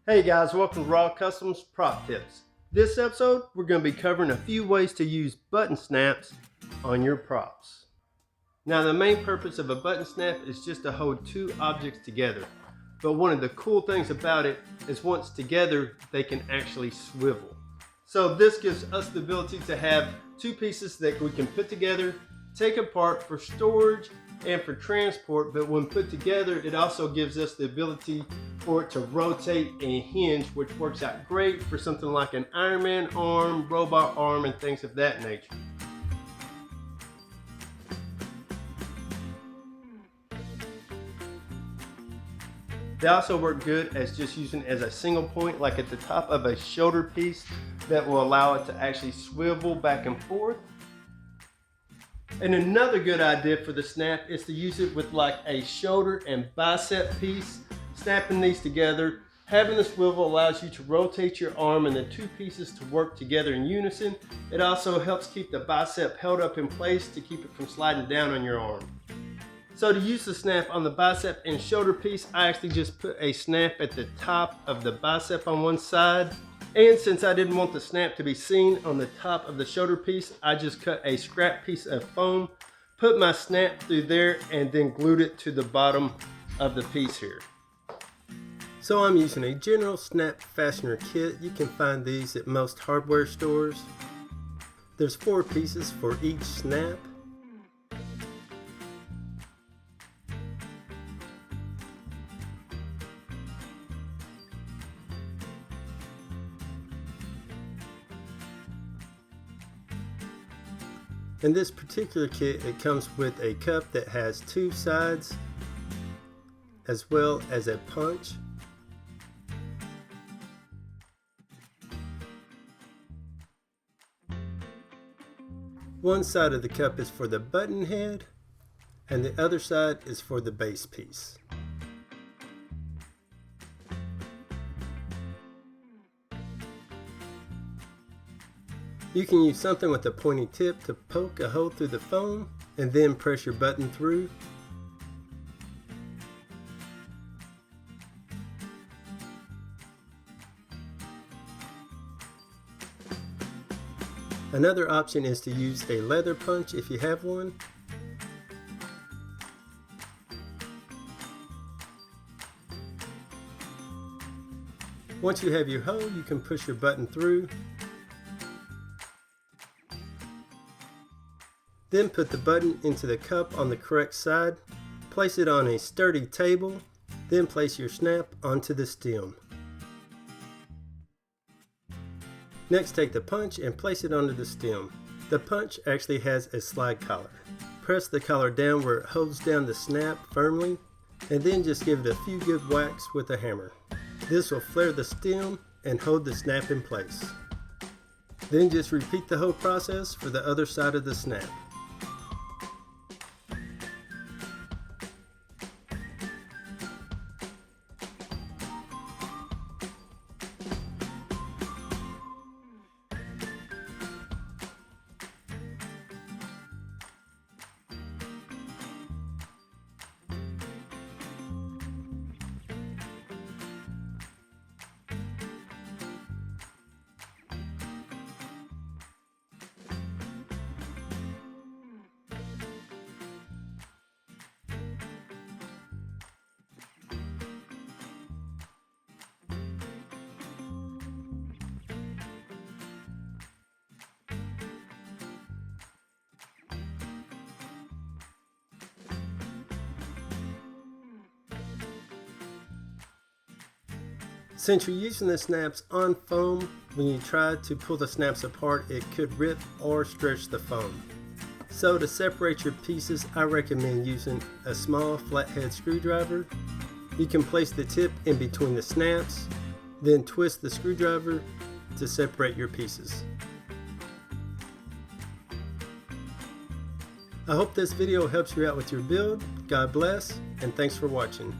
Hey guys, welcome to Raw Customs Prop Tips. This episode, we're going to be covering a few ways to use button snaps on your props. Now the main purpose of a button snap is just to hold two objects together. But one of the cool things about it is once together, they can actually swivel. So this gives us the ability to have two pieces that we can put together, take apart for storage and for transport, but when put together, it also gives us the ability for it to rotate and hinge, which works out great for something like an Iron Man arm, robot arm, and things of that nature. They also work good as just using as a single point, like at the top of a shoulder piece that will allow it to actually swivel back and forth. And another good idea for the snap is to use it with like a shoulder and bicep piece. Snapping these together, having the swivel allows you to rotate your arm and the two pieces to work together in unison. It also helps keep the bicep held up in place to keep it from sliding down on your arm. So to use the snap on the bicep and shoulder piece, I actually just put a snap at the top of the bicep on one side. And since I didn't want the snap to be seen on the top of the shoulder piece, I just cut a scrap piece of foam, put my snap through there, and then glued it to the bottom of the piece here. So I'm using a general snap fastener kit. You can find these at most hardware stores. There's 4 pieces for each snap. In this particular kit, it comes with a cup that has 2 sides as well as a punch. One side of the cup is for the button head and the other side is for the base piece. You can use something with a pointy tip to poke a hole through the foam and then press your button through. Another option is to use a leather punch if you have one. Once you have your hole, you can push your button through. Then put the button into the cup on the correct side, place it on a sturdy table, then place your snap onto the stem. Next, take the punch and place it onto the stem. The punch actually has a slide collar. Press the collar down where it holds down the snap firmly, and then just give it a few good whacks with a hammer. This will flare the stem and hold the snap in place. Then just repeat the whole process for the other side of the snap. Since you're using the snaps on foam, when you try to pull the snaps apart, it could rip or stretch the foam. So to separate your pieces, I recommend using a small flathead screwdriver. You can place the tip in between the snaps, then twist the screwdriver to separate your pieces. I hope this video helps you out with your build. God bless, and thanks for watching.